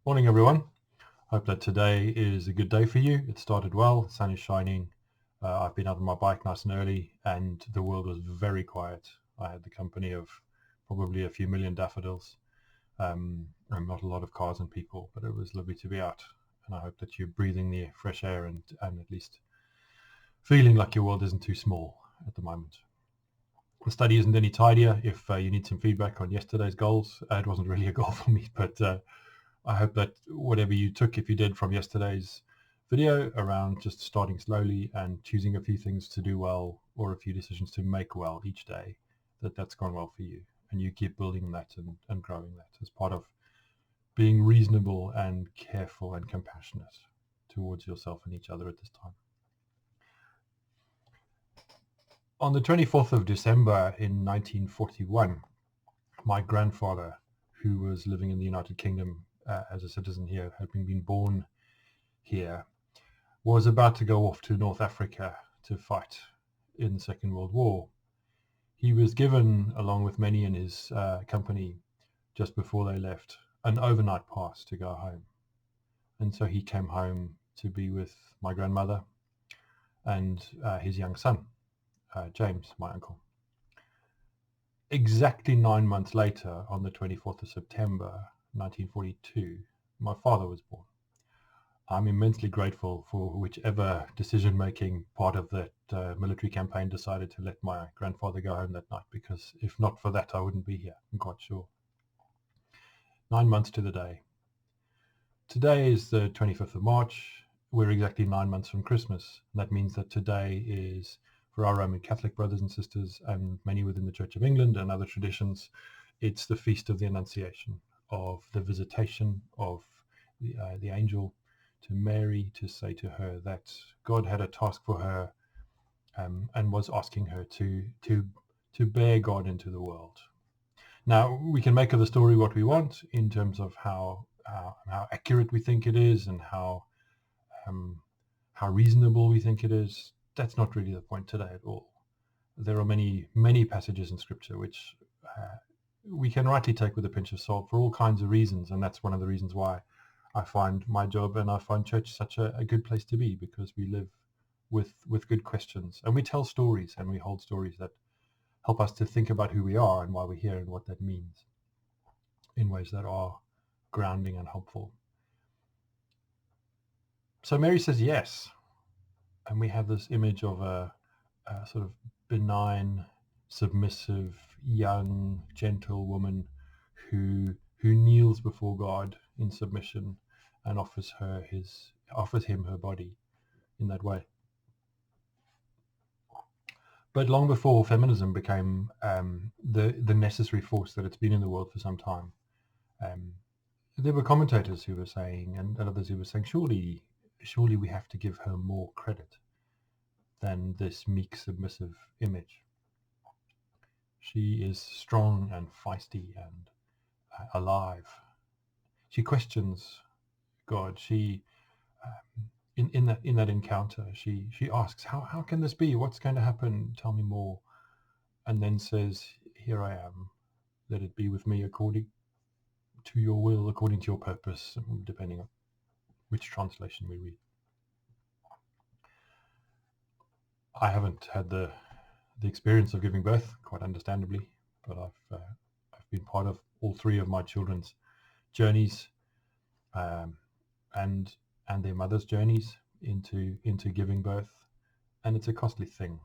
Morning, everyone. Hope that today is a good day for you. It started well. The sun is shining. I've been out on my bike nice and early, and the world was very quiet. I had the company of probably a few million daffodils, and not a lot of cars and people, but it was lovely to be out. And I hope that you're breathing the fresh air and at least feeling like your world isn't too small at the moment. The study isn't any tidier. If you need some feedback on yesterday's goals, it wasn't really a goal for me, but I hope that whatever you took, if you did, from yesterday's video around just starting slowly and choosing a few things to do well or a few decisions to make well each day, that's gone well for you. And you keep building that and growing that as part of being reasonable and careful and compassionate towards yourself and each other at this time. On the 24th of December in 1941, my grandfather, who was living in the United Kingdom as a citizen here, having been born here, was about to go off to North Africa to fight in the Second World War. He was given, along with many in his company, just before they left, an overnight pass to go home. And so he came home to be with my grandmother and his young son, James, my uncle. Exactly 9 months later, on the 24th of September 1942, my father was born. I'm immensely grateful for whichever decision-making part of that military campaign decided to let my grandfather go home that night, because if not for that, I wouldn't be here, I'm quite sure. 9 months to the day. Today is the 25th of March. We're exactly 9 months from Christmas. And that means that today is, for our Roman Catholic brothers and sisters and many within the Church of England and other traditions, it's the Feast of the Annunciation, of the visitation of the angel to Mary to say to her that God had a task for her, and was asking her to bear God into the world. Now, we can make of the story what we want in terms of how accurate we think it is and um, how reasonable we think it is. That's not really the point today at all. There are many passages in Scripture which we can rightly take with a pinch of salt for all kinds of reasons, and that's one of the reasons why I find my job and I find church such a good place to be, because we live with good questions and we tell stories and we hold stories that help us to think about who we are and why we're here and what that means in ways that are grounding and helpful. So Mary says yes, and we have this image of a sort of benign, submissive, young, gentle woman who kneels before God in submission and offers him her body in that way. But long before feminism became the necessary force that it's been in the world for some time, there were commentators who were saying, and others who were saying, surely we have to give her more credit than this meek, submissive image. She is strong and feisty and alive. She questions God. She in that encounter, she asks, how can this be? What's going to happen? Tell me more. And then says, here I am. Let it be with me according to your will, according to your purpose, depending on which translation we read. I haven't had the experience of giving birth, quite understandably, but I've been part of all three of my children's journeys, and their mothers' journeys into giving birth, and it's a costly thing.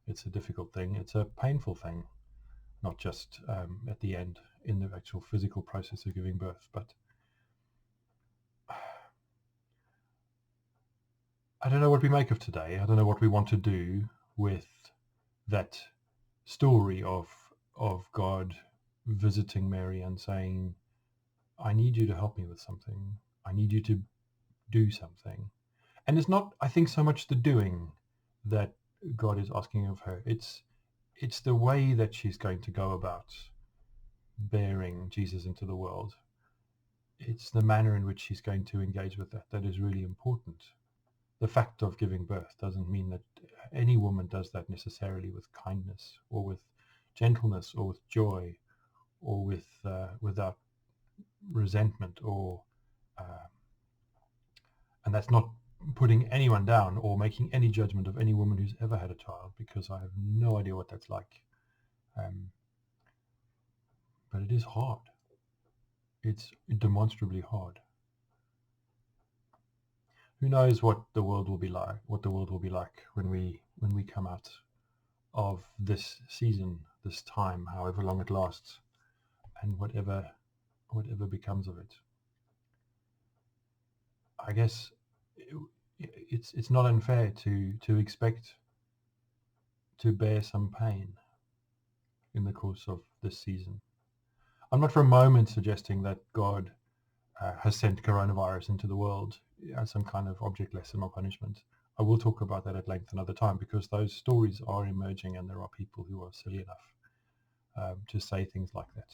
It's a difficult thing. It's a painful thing, not just at the end in the actual physical process of giving birth, but I don't know what we make of today. I don't know what we want to do with that story of God visiting Mary and saying, I need you to help me with something. I need you to do something. And it's not, I think, so much the doing that God is asking of her. It's the way that she's going to go about bearing Jesus into the world. It's the manner in which she's going to engage with that is really important. The fact of giving birth doesn't mean that any woman does that necessarily with kindness or with gentleness or with joy or with without resentment or And that's not putting anyone down or making any judgment of any woman who's ever had a child, because I have no idea what that's like. But it is hard. It's demonstrably hard. Who knows what the world will be like? What the world will be like when we come out of this season, this time, however long it lasts, and whatever becomes of it. I guess it's not unfair to expect to bear some pain in the course of this season. I'm not for a moment suggesting that God has sent coronavirus into the world as some kind of object lesson or punishment. I will talk about that at length another time, because those stories are emerging, and there are people who are silly enough to say things like that.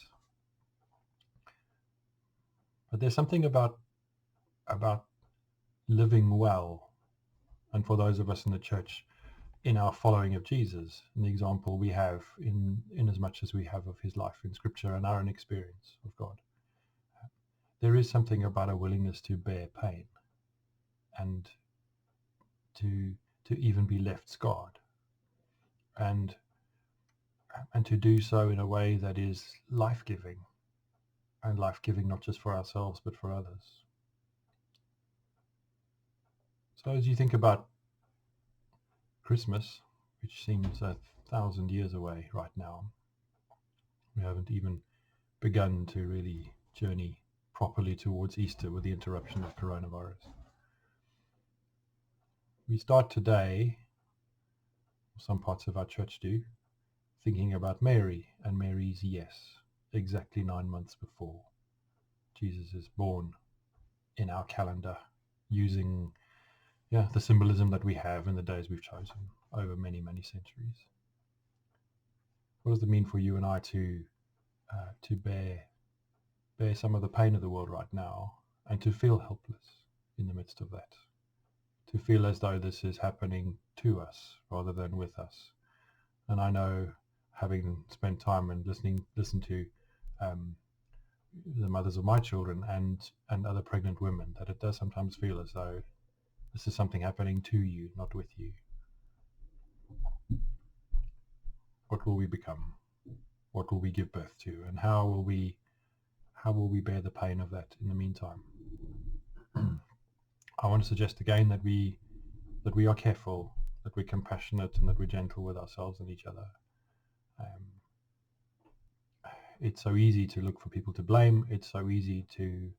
But there's something about living well, and for those of us in the church, in our following of Jesus, and the example we have in as much as we have of his life in Scripture and our own experience of God, there is something about a willingness to bear pain and to even be left scarred, and to do so in a way that is life-giving, and life-giving not just for ourselves but for others. So as you think about Christmas, which seems 1,000 years away right now, we haven't even begun to really journey properly towards Easter with the interruption of coronavirus. We start today, some parts of our church do, thinking about Mary and Mary's yes, exactly 9 months before Jesus is born in our calendar, using the symbolism that we have in the days we've chosen over many, many centuries. What does it mean for you and I to bear some of the pain of the world right now, and to feel helpless in the midst of that, to feel as though this is happening to us rather than with us? And I know, having spent time and listened to the mothers of my children and other pregnant women, that it does sometimes feel as though this is something happening to you, not with you. What will we become? What will we give birth to? And how will we bear the pain of that in the meantime? I want to suggest again that we are careful, that we're compassionate, and that we're gentle with ourselves and each other. It's so easy to look for people to blame. It's so easy to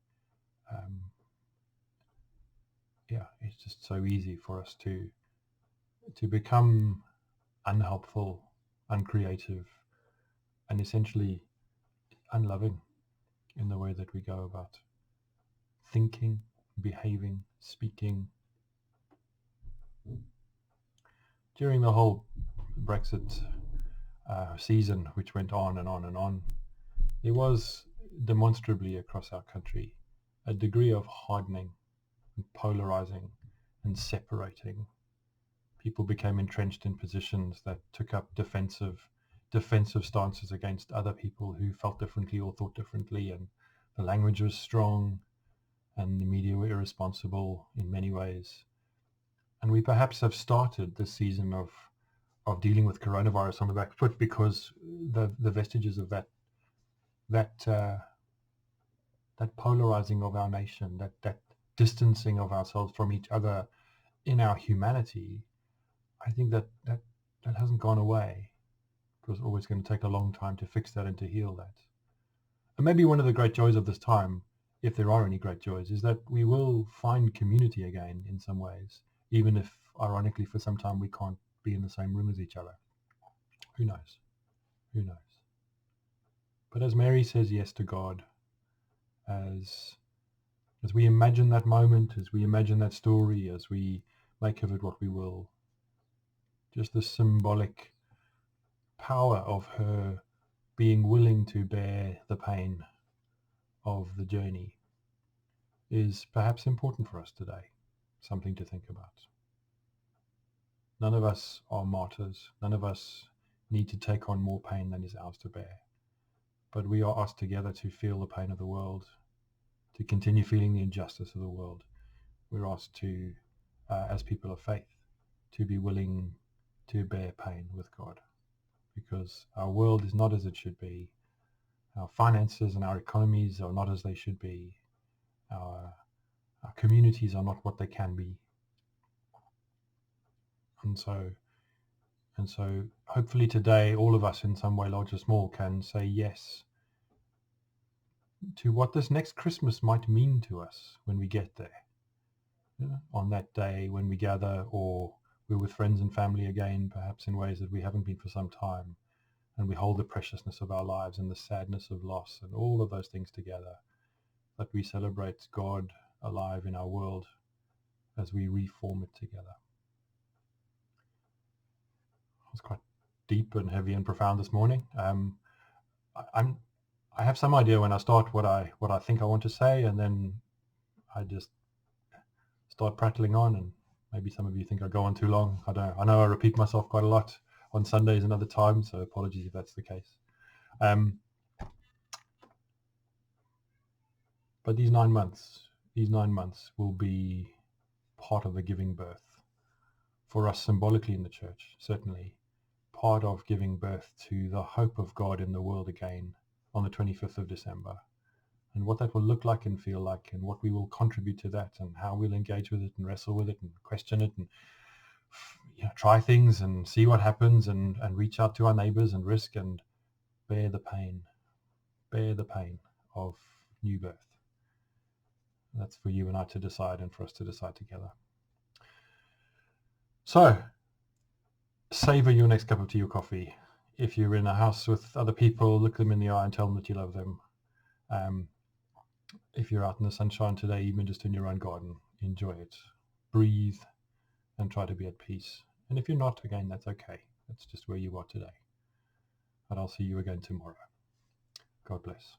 it's just so easy for us to become unhelpful, uncreative, and essentially unloving in the way that we go about thinking, behaving, speaking. During the whole Brexit season, which went on and on and on, there was demonstrably across our country a degree of hardening and polarizing and separating. People became entrenched in positions that took up defensive stances against other people who felt differently or thought differently, and the language was strong, and the media were irresponsible in many ways. And we perhaps have started this season of dealing with coronavirus on the back foot, because the vestiges of that polarizing of our nation, that distancing of ourselves from each other in our humanity, I think that hasn't gone away. It was always going to take a long time to fix that and to heal that. And maybe one of the great joys of this time, if there are any great joys, is that we will find community again in some ways, even if, ironically, for some time we can't be in the same room as each other. Who knows? Who knows? But as Mary says yes to God, as we imagine that moment, as we imagine that story, as we make of it what we will, just the symbolic power of her being willing to bear the pain of the journey is perhaps important for us today, something to think about. None of us are martyrs. None of us need to take on more pain than is ours to bear. But we are asked together to feel the pain of the world, to continue feeling the injustice of the world, we're asked to, as people of faith, to be willing to bear pain with God, because our world is not as it should be. Our finances and our economies are not as they should be. Our communities are not what they can be. And so hopefully today, all of us in some way, large or small, can say yes to what this next Christmas might mean to us when we get there. On that day when we gather, or we're with friends and family again, perhaps in ways that we haven't been for some time, and we hold the preciousness of our lives and the sadness of loss and all of those things together, that we celebrate God alive in our world as we reform it together. It was quite deep and heavy and profound this morning. I have some idea when I start what I think I want to say, and then I just start prattling on, and maybe some of you think I go on too long. I don't know. I know I repeat myself quite a lot on Sundays and other times, so apologies if that's the case. But these 9 months will be part of the giving birth for us symbolically in the church, certainly part of giving birth to the hope of God in the world again on the 25th of December, and what that will look like and feel like, and what we will contribute to that, and how we'll engage with it and wrestle with it and question it, and try things and see what happens, and reach out to our neighbors and risk and bear the pain of new birth. That's for you and I to decide, and for us to decide together. So savor your next cup of tea or coffee. If you're in a house with other people, look them in the eye and tell them that you love them. If you're out in the sunshine today, even just in your own garden, enjoy it. Breathe and try to be at peace. And if you're not, again, that's okay. That's just where you are today. And I'll see you again tomorrow. God bless.